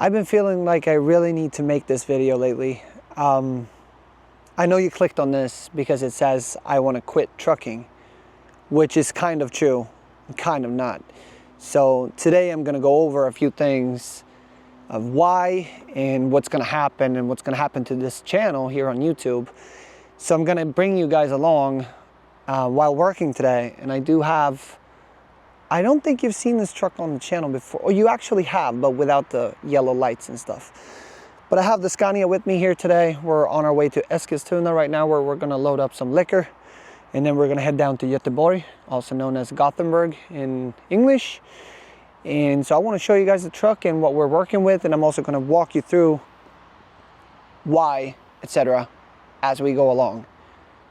I've been feeling like I really need to make this video lately. I know you clicked on this because it says I want to quit trucking, which is kind of true, kind of not. So today I'm going to go over a few things of why and what's going to happen and what's going to happen to this channel here on YouTube. So I'm going to bring you guys along while working today, and I don't think you've seen this truck on the channel before, or you actually have, but without the yellow lights and stuff. But I have the Scania with me here today. We're on our way to Eskilstuna right now, where we're going to load up some liquor, and then we're going to head down to Göteborg, also known as Gothenburg in English. And so I want to show you guys the truck and what we're working with, and I'm also going to walk you through why, etc., as we go along.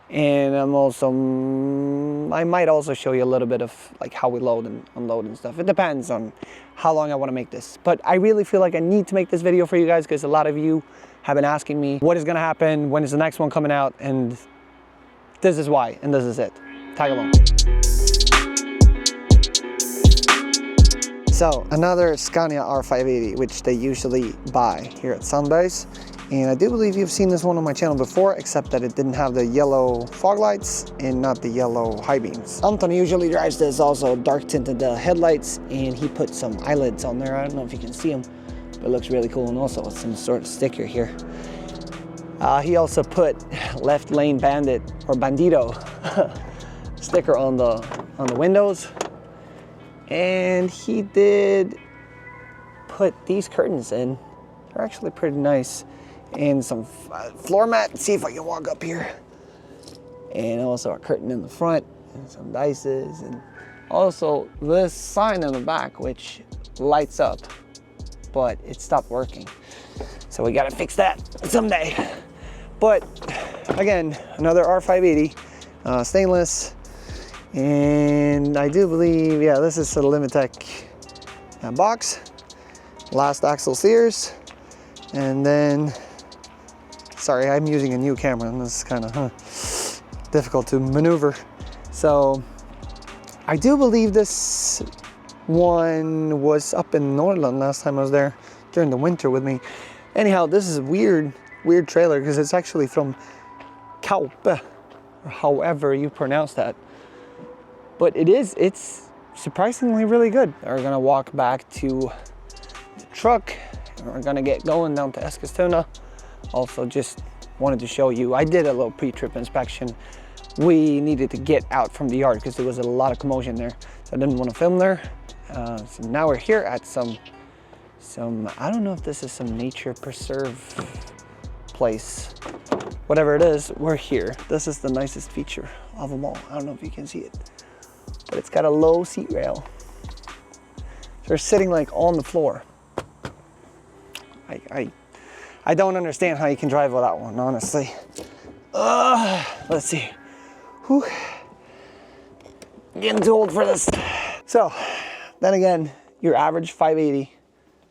And I might also show you a little bit of like how we load and unload and stuff. It depends on how long I want to make this. But I really feel like I need to make this video for you guys because a lot of you have been asking me what is going to happen, when is the next one coming out, and this is why, and this is it. Tag along. So another Scania R580, which they usually buy here at Sundays. And I do believe you've seen this one on my channel before, except that it didn't have the yellow fog lights and not the yellow high beams. Anton usually drives this also dark tinted headlights, and he put some eyelids on there. I don't know if you can see them, but it looks really cool, and also some sort of sticker here. He also put left lane bandit or bandito sticker on the windows, and he did put these curtains in. They're actually pretty nice. And some floor mat. Let's see if I can walk up here. And also a curtain in the front and some dices, and also this sign in the back which lights up, but it stopped working. So we gotta fix that someday. But again, another R580, stainless, and I do believe, yeah, this is the Limitech box, last axle sears, and then. Sorry, I'm using a new camera and this is kind of difficult to maneuver. So I do believe this one was up in Norrland last time I was there during the winter with me. Anyhow, this is a weird trailer because it's actually from Kaupe, or however you pronounce that. But it's surprisingly really good. We're gonna walk back to the truck and we're gonna get going down to Eskilstuna. Also, just wanted to show you, I did a little pre-trip inspection. We needed to get out from the yard because there was a lot of commotion there, so I didn't want to film there. So now we're here at some I don't know if this is some nature preserve place, whatever it is. We're here. This is the nicest feature of them all. I don't know if you can see it, but it's got a low seat rail. So we're sitting like on the floor. I don't understand how you can drive with that one, honestly. Let's see. Whew. Getting too old for this. So, then again, your average 580.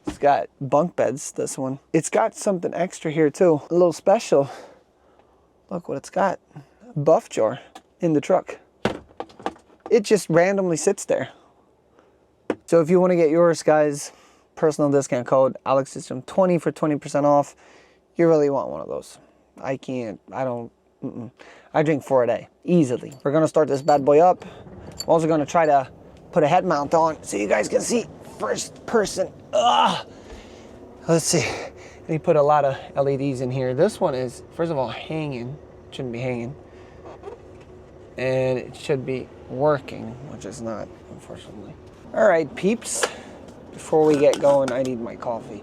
It's got bunk beds, this one. It's got something extra here too. A little special. Look what it's got. A buff jar in the truck. It just randomly sits there. So if you want to get yours, guys, personal discount code AlexSystem20 for 20% off. You really want one of those. I drink 4 a day, easily. We're gonna start this bad boy up. I'm also gonna try to put a head mount on so you guys can see first person. Let's see. And he put a lot of LEDs in here. This one is, first of all, hanging. Shouldn't be hanging. And it should be working, which is not, unfortunately. All right, peeps. Before we get going, I need my coffee.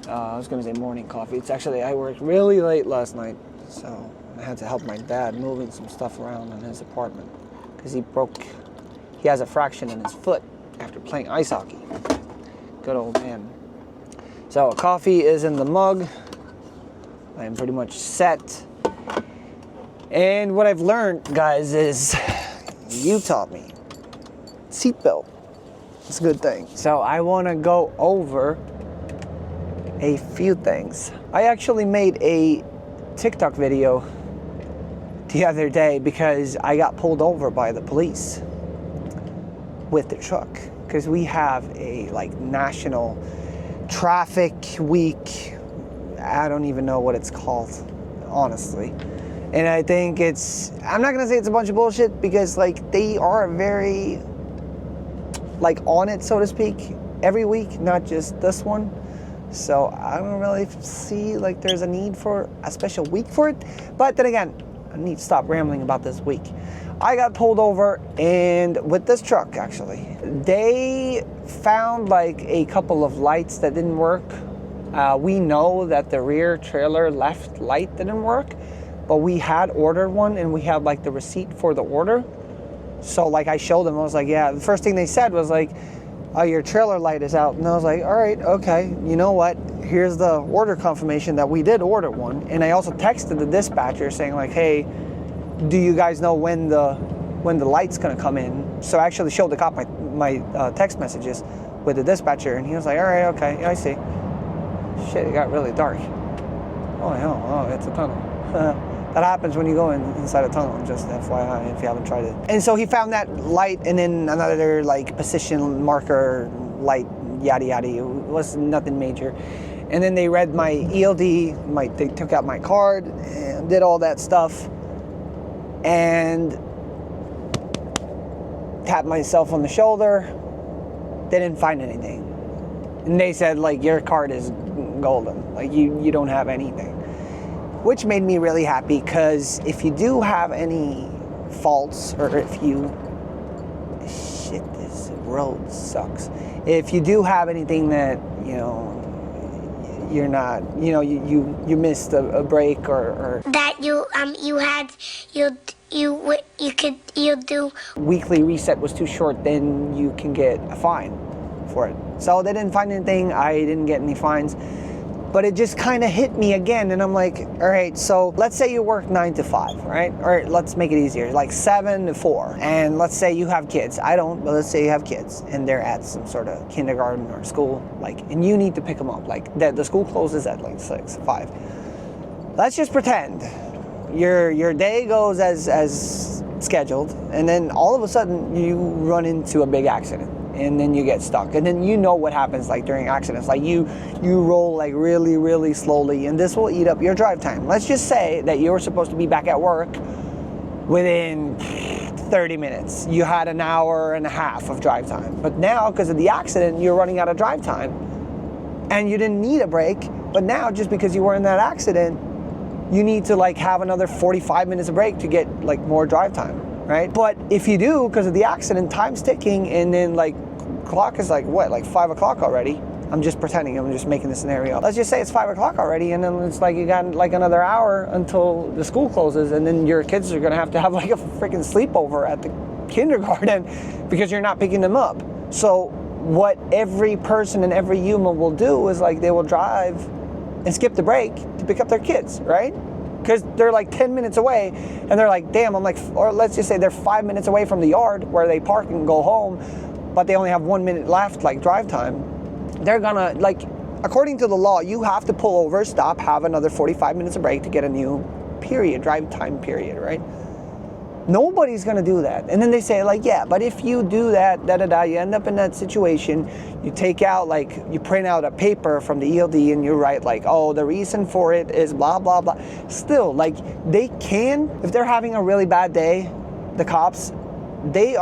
I was gonna say morning coffee. It's actually, I worked really late last night, so I had to help my dad moving some stuff around in his apartment because he has a fraction in his foot after playing ice hockey. Good old man. So coffee is in the mug. I am pretty much set. And what I've learned, guys, is you taught me seatbelt. It's a good thing. So I want to go over a few things. I actually made a TikTok video the other day because I got pulled over by the police with the truck because we have a like national traffic week. I don't even know what it's called, honestly. And I think I'm not gonna say it's a bunch of bullshit, because like they are very like on it, so to speak, every week, not just this one. So I don't really see like there's a need for a special week for it. But then again, I need to stop rambling about this week. I got pulled over, and with this truck actually, they found like a couple of lights that didn't work. We know that the rear trailer left light didn't work, but we had ordered one, and we have like the receipt for the order. So like I showed them, I was like, yeah, the first thing they said was like, oh, your trailer light is out. And I was like, all right, okay, you know what? Here's the order confirmation that we did order one. And I also texted the dispatcher saying like, hey, do you guys know when the light's gonna come in? So I actually showed the cop my text messages with the dispatcher, and he was like, all right, okay, yeah, I see. Shit, it got really dark. Oh hell, oh, it's a tunnel. That happens when you go inside a tunnel, just FYI, if you haven't tried it. And so he found that light, and then another like position marker light, yada yada. It was nothing major. And then they read my ELD, they took out my card, and did all that stuff, and tapped myself on the shoulder. They didn't find anything. And they said like, your card is golden, like you don't have anything. Which made me really happy, because if you do have any faults, or if you, shit, this road sucks. If you do have anything that, you know, you're not, you know, you missed a break, or that you do. Weekly reset was too short, then you can get a fine for it. So they didn't find anything. I didn't get any fines. But it just kind of hit me again, and I'm like, all right, so let's say you work 9 to 5, right? Or let's make it easier, like 7 to 4. And let's say you have kids. I don't, but let's say you have kids, and they're at some sort of kindergarten or school, like, and you need to pick them up. Like, the school closes at like 6, 5. Let's just pretend your day goes as scheduled, and then all of a sudden you run into a big accident. And then you get stuck, and then you know what happens like during accidents. Like you roll like really, really slowly, and this will eat up your drive time. Let's just say that you were supposed to be back at work within 30 minutes. You had an hour and a half of drive time, but now because of the accident, you're running out of drive time, and you didn't need a break. But now, just because you were in that accident, you need to like have another 45 minutes of break to get like more drive time. Right? But if you do, because of the accident, time's ticking, and then like clock is like what, like 5 o'clock already. I'm just pretending, I'm just making the scenario. Let's just say it's 5 o'clock already, and then it's like you got like another hour until the school closes, and then your kids are gonna have to have like a freaking sleepover at the kindergarten because you're not picking them up. So what every person and every human will do is like they will drive and skip the break to pick up their kids, right? Because they're like 10 minutes away, and they're like, damn, I'm like, or let's just say they're 5 minutes away from the yard where they park and go home, but they only have 1 minute left, like drive time. They're gonna, like, according to the law, you have to pull over, stop, have another 45 minutes of break to get a new period, drive time period, right? Nobody's gonna do that. And then they say like, yeah, but if you do that, you end up in that situation, you take out like, you print out a paper from the ELD and you write like, oh, the reason for it is blah, blah, blah. Still, like they can, if they're having a really bad day, the cops, they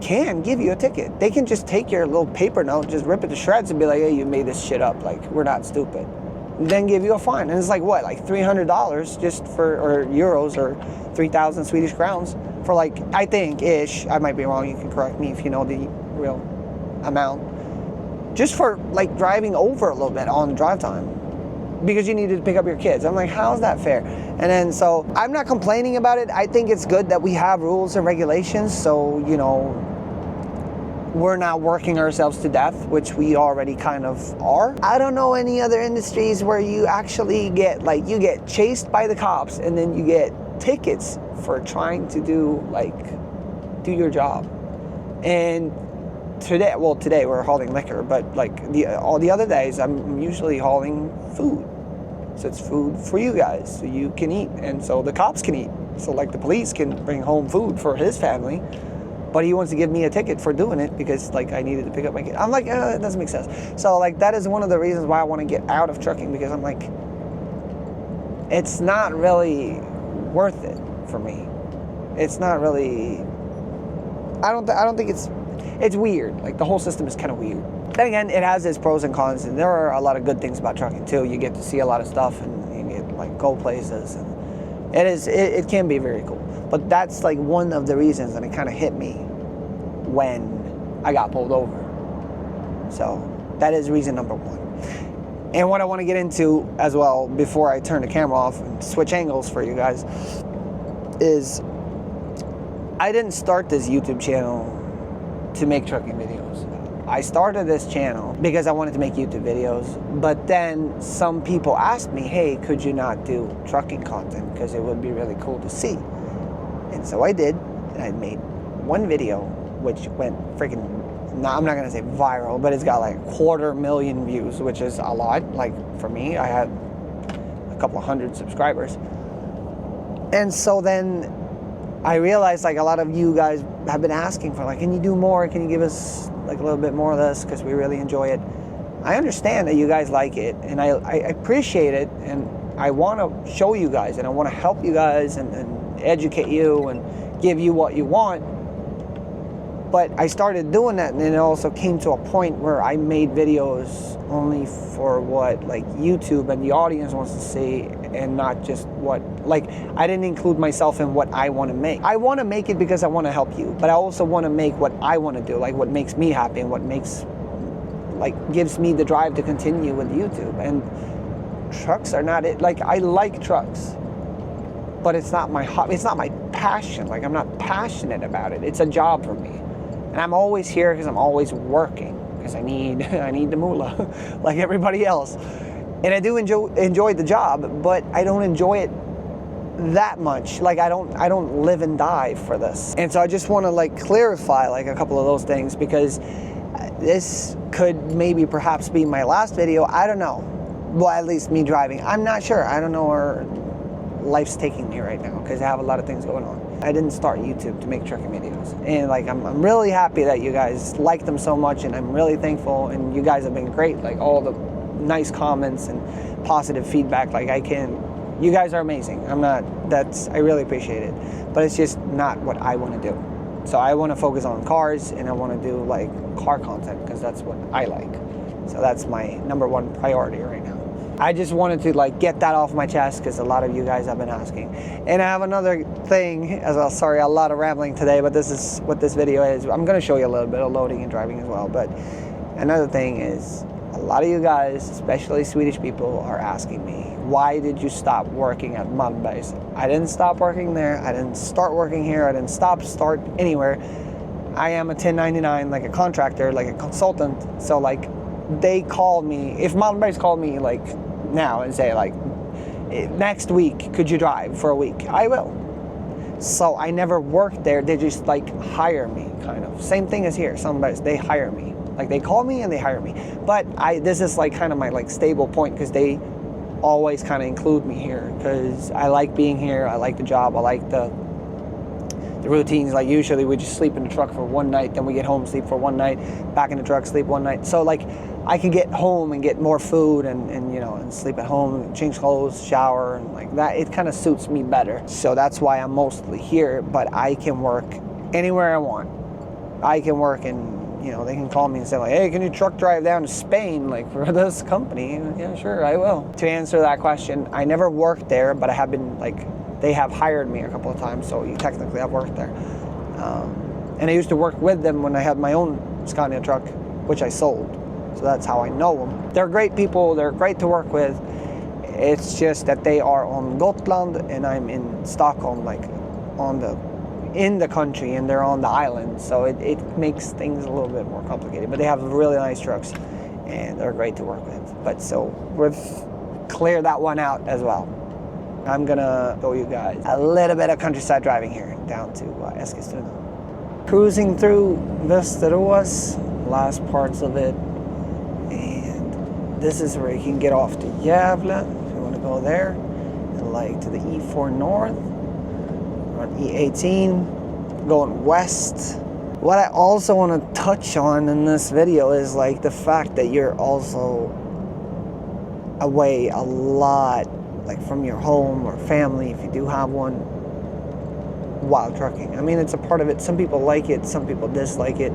can give you a ticket. They can just take your little paper note, just rip it to shreds and be like, hey, you made this shit up. Like, we're not stupid. And then give you a fine. And it's like what, like $300 just for, or euros, or 3,000 Swedish crowns for like, I think ish, I might be wrong, you can correct me if you know the real amount, just for like driving over a little bit on drive time because you needed to pick up your kids. I'm like, how's that fair? And then so I'm not complaining about it. I think it's good that we have rules and regulations, so you know, we're not working ourselves to death, which we already kind of are. I don't know any other industries where you actually get, like, you get chased by the cops and then you get tickets for trying to do your job. And today we're hauling liquor, but like all the other days I'm usually hauling food. So it's food for you guys, so you can eat, and so the cops can eat. So like the police can bring home food for his family, but he wants to give me a ticket for doing it because like I needed to pick up my kid. I'm like, it doesn't make sense. So like that is one of the reasons why I want to get out of trucking, because I'm like, it's not really worth it for me. It's not really. I don't think it's weird. Like the whole system is kind of weird. Then again, it has its pros and cons, and there are a lot of good things about trucking too. You get to see a lot of stuff, and you get like go places, and it can be very cool. But that's like one of the reasons, and it kind of hit me when I got pulled over. So that is reason number one. And what I want to get into as well before I turn the camera off and switch angles for you guys is I didn't start this YouTube channel to make trucking videos. I started this channel because I wanted to make YouTube videos, but then some people asked me, hey, could you not do trucking content because it would be really cool to see? And so I did, and I made one video which went freaking, I'm not gonna say viral, but it's got like 250,000 views, which is a lot. Like for me, I had a couple hundred subscribers. And so then I realized like a lot of you guys have been asking for like, can you do more? Can you give us like a little bit more of this? Because we really enjoy it. I understand that you guys like it, and I appreciate it, and I want to show you guys, and I want to help you guys and educate you and give you what you want. But I started doing that, and then it also came to a point where I made videos only for what like YouTube and the audience wants to see, and not just what, like I didn't include myself in what I want to make. I want to make it because I want to help you, but I also want to make what I want to do, like what makes me happy and what makes, like gives me the drive to continue with YouTube. And trucks are not it. Like I like trucks, but it's not my hobby, it's not my passion. Like I'm not passionate about it. It's a job for me. And I'm always here because I'm always working, because I need the moolah like everybody else. And I do enjoy the job, but I don't enjoy it that much. Like I don't live and die for this. And so I just want to like clarify like a couple of those things, because this could maybe perhaps be my last video. I don't know. Well, at least me driving. I'm not sure. I don't know where life's taking me right now, because I have a lot of things going on. I didn't start YouTube to make trucking videos, and like I'm really happy that you guys like them so much, and I'm really thankful, and you guys have been great. Like all the nice comments and positive feedback, like you guys are amazing. I really appreciate it, but it's just not what I want to do. So I want to focus on cars, and I want to do like car content because that's what I like. So that's my number one priority right now. I just wanted to like get that off my chest because a lot of you guys have been asking. And I have another thing as well. Sorry, a lot of rambling today, but this is what this video is. I'm going to show you a little bit of loading and driving as well. But another thing is, a lot of you guys, especially Swedish people, are asking me, why did you stop working at Malmbergs? I didn't stop working there. I didn't start working here. I didn't start anywhere. I am a 1099, like a contractor, like a consultant. So like they called me, if Malmbergs called me like now and say like, next week, could you drive for a week? I will. So I never worked there. They just like hire me, kind of. Same thing as here. Somebody, they hire me. Like they call me and they hire me. But this is like kind of my like stable point, because they always kind of include me here because I like being here. I like the job. I like the routines. Like usually we just sleep in the truck for one night, then we get home, sleep for one night, back in the truck, sleep one night. So like I can get home and get more food and you know, and sleep at home, change clothes, shower, and like that. It kind of suits me better. So that's why I'm mostly here, but I can work anywhere I want. I can work in, you know, they can call me and say like, hey, can you truck drive down to Spain like for this company? Yeah, sure, I will. To answer that question, I never worked there, but I have been like, they have hired me a couple of times, so you technically have worked there. And I used to work with them when I had my own Scania truck, which I sold. So that's how I know them. They're great people, they're great to work with. It's just that they are on Gotland and I'm in Stockholm, like in the country, and they're on the island. So it makes things a little bit more complicated. But they have really nice trucks and they're great to work with. But so we've cleared that one out as well. I'm gonna show you guys a little bit of countryside driving here down to Eskilstuna. Cruising through Västerås, last parts of it, and this is where you can get off to Gävle if you want to go there, and like to the E4 north, or E18, going west What I also want to touch on in this video is like the fact that you're also away a lot, like from your home or family, if you do have one, while trucking. I mean, it's a part of it. Some people like it, some people dislike it.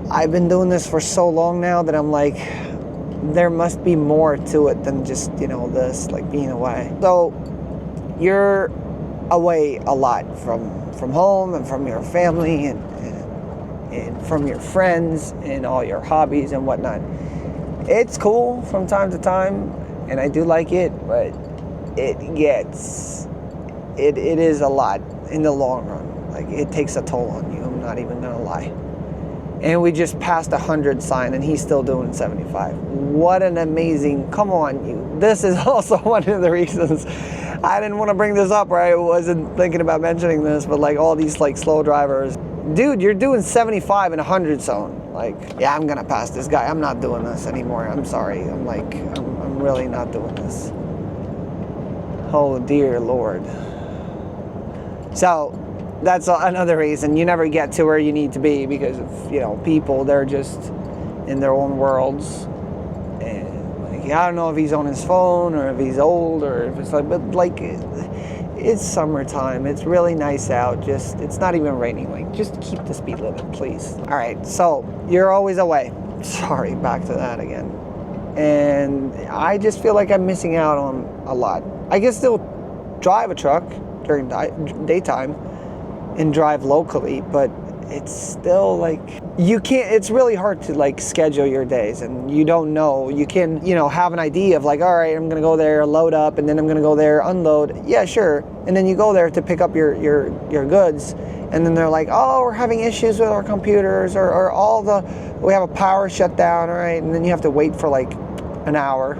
I've been doing this for so long now that I'm like, there must be more to it than just, you know, this, like being away. So you're away a lot from home and from your family and from your friends and all your hobbies and whatnot. It's cool from time to time, and I do like it, but it is a lot in the long run. Like, it takes a toll on you, I'm not even gonna lie. And we just passed 100 sign and he's still doing 75. What an amazing, come on you. This is also one of the reasons I didn't want to bring this up, or I wasn't thinking about mentioning this, but like all these like slow drivers, dude, you're doing 75 in 100 zone. Like, yeah, I'm gonna pass this guy. I'm not doing this anymore. I'm sorry. I'm really not doing this. Oh dear Lord. So that's another reason you never get to where you need to be, because of, you know, people, they're just in their own worlds. And like, I don't know if he's on his phone or if he's old or if it's like, but like, it's summertime. It's really nice out. Just, it's not even raining. Like, just keep the speed limit, please. All right. So you're always away. Sorry, back to that again. And I just feel like I'm missing out on a lot. I can still drive a truck during daytime and drive locally, but it's still like, you can't, it's really hard to like schedule your days, and you don't know, you can, you know, have an idea of like, all right, I'm gonna go there, load up, and then I'm gonna go there, unload. Yeah, sure. And then you go there to pick up your goods, and then they're like, oh, we're having issues with our computers, or we have a power shutdown, all right, and then you have to wait for like an hour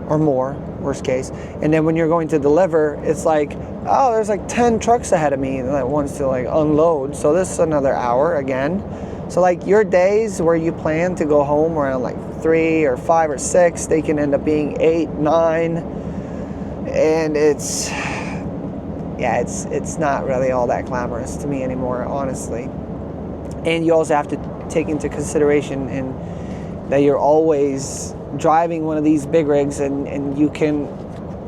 or more, worst case. And then when you're going to deliver, it's like, oh, there's like 10 trucks ahead of me that wants to like unload, so this is another hour again. So like your days where you plan to go home around like 3 or 5 or 6, they can end up being 8, 9, and it's not really all that glamorous to me anymore, honestly. And you also have to take into consideration that you're always driving one of these big rigs, and you can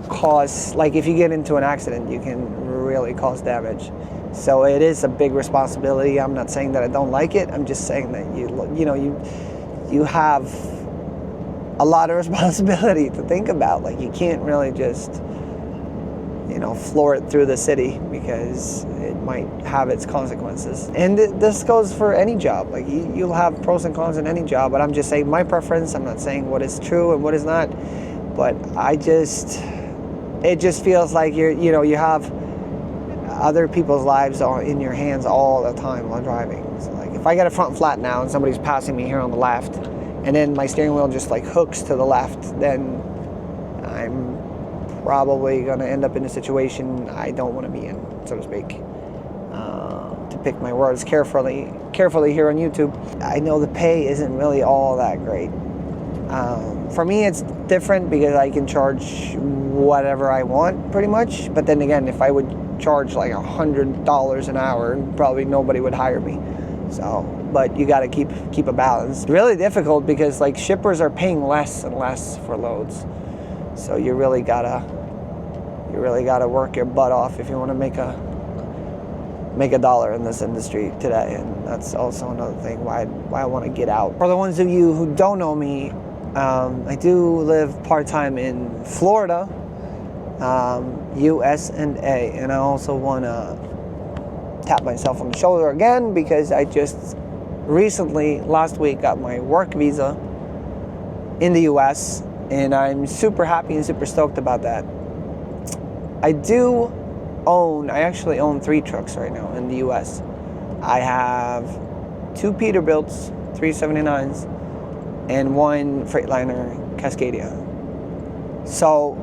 cause, like, if you get into an accident, you can really cause damage. So it is a big responsibility. I'm not saying that I don't like it. I'm just saying that you have a lot of responsibility to think about. Like, you can't really just, you know, floor it through the city, because it might have its consequences. And this goes for any job. Like, you'll have pros and cons in any job, but I'm just saying my preference. I'm not saying what is true and what is not, but it just feels like you have other people's lives in your hands all the time while driving. So like, if I get a front flat now and somebody's passing me here on the left, and then my steering wheel just like hooks to the left, then I'm probably going to end up in a situation I don't want to be in, so to speak. To pick my words carefully here on YouTube. I know the pay isn't really all that great. For me, it's different because I can charge whatever I want, pretty much. But then again, if I would charge like $100 an hour, probably nobody would hire me. So, but you got to keep a balance. It's really difficult because like shippers are paying less and less for loads. So you really gotta work your butt off if you want to make a dollar in this industry today. And that's also another thing why I want to get out. For the ones of you who don't know me, I do live part-time in Florida, US and A, and I also want to tap myself on the shoulder again because I just recently, last week, got my work visa in the US, and I'm super happy and super stoked about that. I actually own 3 trucks right now in the US. I have 2 Peterbilts 379s and 1 Freightliner Cascadia. So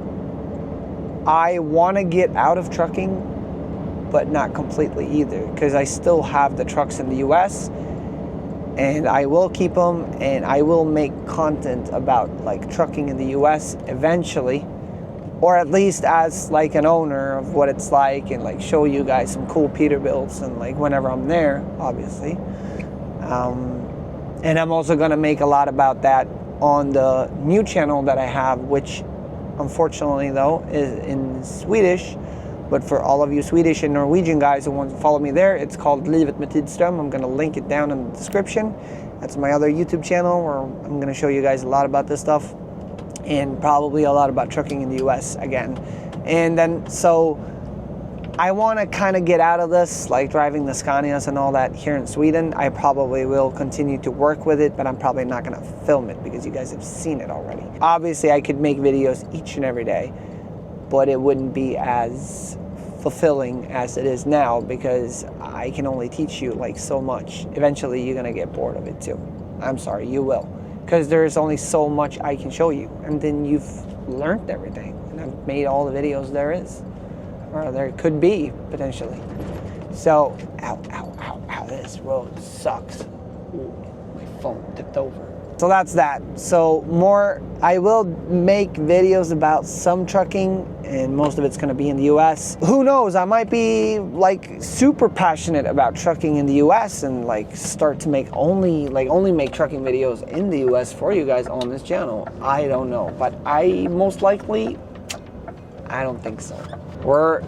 I want to get out of trucking, but not completely either, because I still have the trucks in the US, and I will keep them, and I will make content about like trucking in the US eventually. or at least as like an owner of what it's like, and like show you guys some cool Peterbilts, and like whenever I'm there, obviously. And I'm also gonna make a lot about that on the new channel that I have, which unfortunately though is in Swedish. But for all of you Swedish and Norwegian guys who want to follow me there, it's called Livet med Tidström. I'm gonna link it down in the description. That's my other YouTube channel where I'm gonna show you guys a lot about this stuff, and probably a lot about trucking in the US again. And then, so I wanna kinda get out of this, like driving the Scanias and all that here in Sweden. I probably will continue to work with it, but I'm probably not gonna film it because you guys have seen it already. Obviously, I could make videos each and every day, but it wouldn't be as fulfilling as it is now because I can only teach you like so much. Eventually, you're gonna get bored of it too. I'm sorry, you will. Because there's only so much I can show you, and then you've learned everything, and I've made all the videos there is, or there could be potentially. So, ow, this road sucks. Ooh, my phone tipped over. So that's that. So I will make videos about some trucking, and most of it's gonna be in the US. Who knows, I might be like super passionate about trucking in the US and like start to make only make trucking videos in the US for you guys on this channel. I don't know, but I don't think so. We're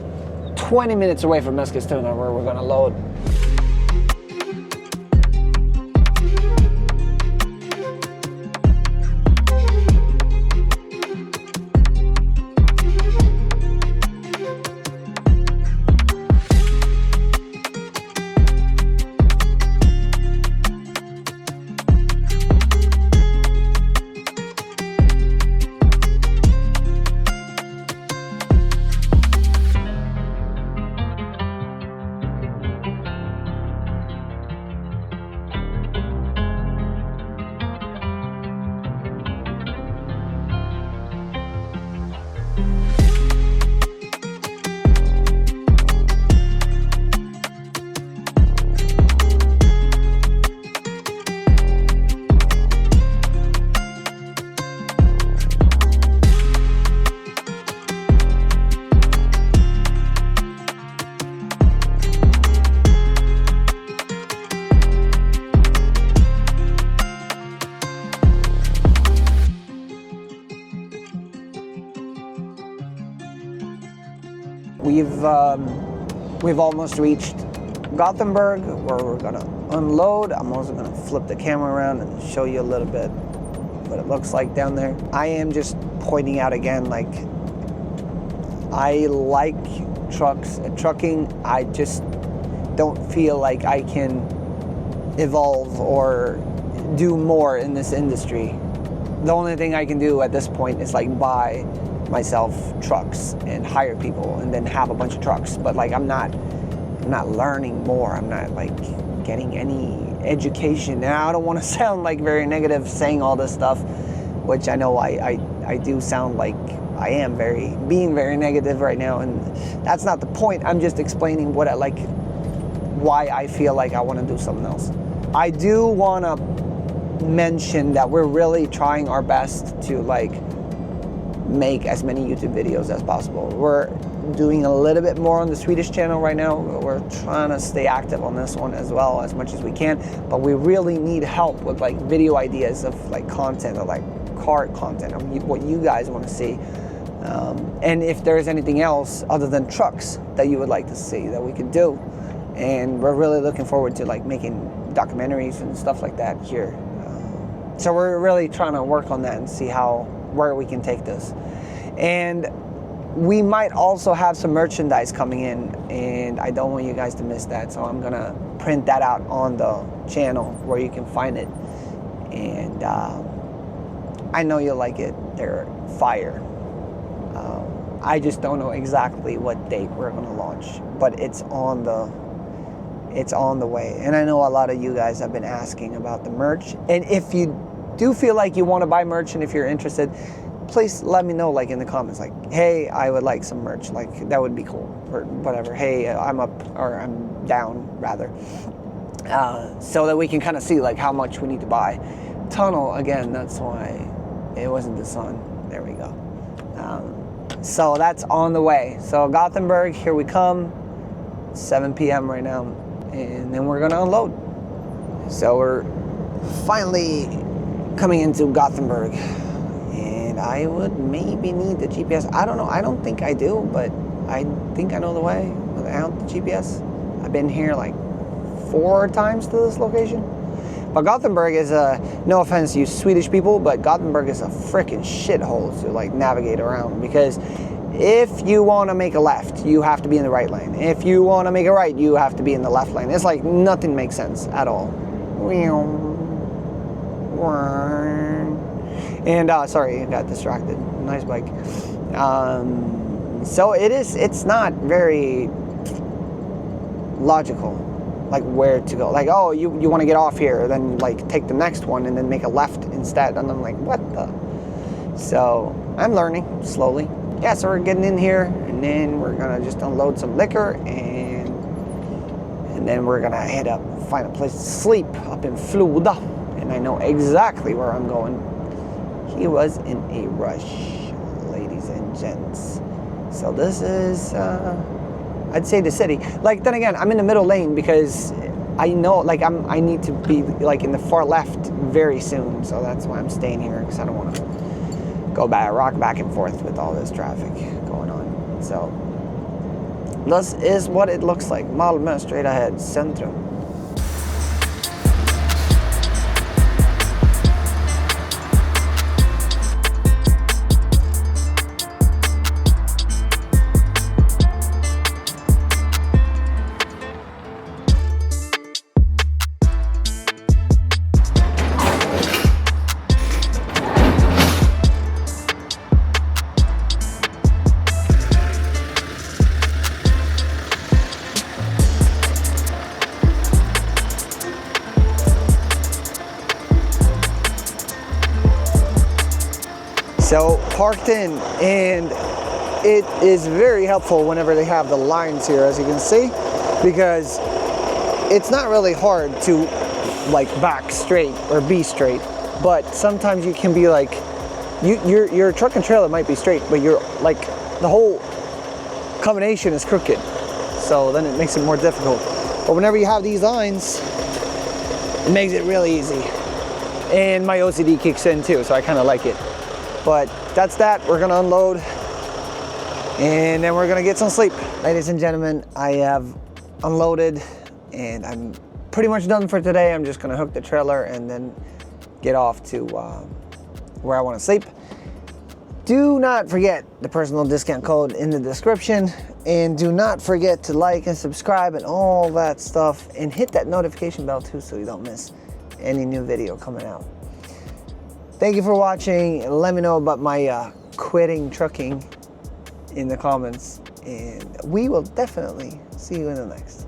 20 minutes away from Eskilstuna where we're gonna load. We've almost reached Gothenburg, where we're gonna unload. I'm also gonna flip the camera around and show you a little bit what it looks like down there. I am just pointing out again, like, I like trucks and trucking. I just don't feel like I can evolve or do more in this industry. The only thing I can do at this point is like buy myself trucks and hire people and then have a bunch of trucks, but like I'm not learning more. I'm not like getting any education. And I don't want to sound like very negative saying all this stuff, which I know I do sound like I am being very negative right now, and that's not the point. I'm just explaining what why I feel like I want to do something else. I do want to mention that we're really trying our best to like make as many YouTube videos as possible. We're doing a little bit more on the Swedish channel right now. We're trying to stay active on this one as well as much as we can, but we really need help with like video ideas of like content, or like car content, of what you guys want to see. And if there's anything else other than trucks that you would like to see that we could do. And we're really looking forward to like making documentaries and stuff like that here. So we're really trying to work on that and see where we can take this. And we might also have some merchandise coming in, and I don't want you guys to miss that. So I'm gonna print that out on the channel where you can find it. And I know you'll like it. They're fire. I just don't know exactly what date we're gonna launch, but it's on the way. And I know a lot of you guys have been asking about the merch. And if you do feel like you want to buy merch, and if you're interested, please let me know, like in the comments, like, hey, I would like some merch, like that would be cool, or whatever. Hey, I'm up, or I'm down rather, so that we can kind of see like how much we need to buy. Tunnel again, that's why it wasn't the sun. There we go. So that's on the way. So Gothenburg, here we come. 7 p.m. right now, and then we're gonna unload. So we're finally coming into Gothenburg, and I would maybe need the GPS. I don't know, I don't think I do, but I think I know the way without the GPS. I've been here like 4 times to this location. But Gothenburg is no offense to you Swedish people, but Gothenburg is a freaking shithole to like navigate around, because if you want to make a left, you have to be in the right lane. If you want to make a right, you have to be in the left lane. It's like nothing makes sense at all. And sorry, I got distracted. Nice bike. So it's not very logical, like where to go. Like, oh, you want to get off here, then like take the next one and then make a left instead. And I'm like, what the? So I'm learning slowly. Yeah, so we're getting in here, and then we're gonna just unload some liquor, and then we're gonna head up, find a place to sleep up in Floda, and I know exactly where I'm going. He was in a rush, ladies and gents. So this is, I'd say the city. Like, then again, I'm in the middle lane because I know, like, I need to be like in the far left very soon, so that's why I'm staying here, because I don't want to go rock back and forth with all this traffic going on. So this is what it looks like. Malmö straight ahead, Centrum. So parked in, and it is very helpful whenever they have the lines here, as you can see, because it's not really hard to like back straight or be straight, but sometimes you can be like, your truck and trailer might be straight, but you're like, the whole combination is crooked, so then it makes it more difficult. But whenever you have these lines, it makes it really easy, and my OCD kicks in too, so I kind of like it. But that's that. We're gonna unload, and then we're gonna get some sleep. Ladies and gentlemen, I have unloaded, and I'm pretty much done for today. I'm just gonna hook the trailer and then get off to where I want to sleep. Do not forget the personal discount code in the description, and do not forget to like and subscribe and all that stuff, and hit that notification bell too, so you don't miss any new video coming out. Thank you for watching. Let me know about my quitting trucking in the comments, and we will definitely see you in the next.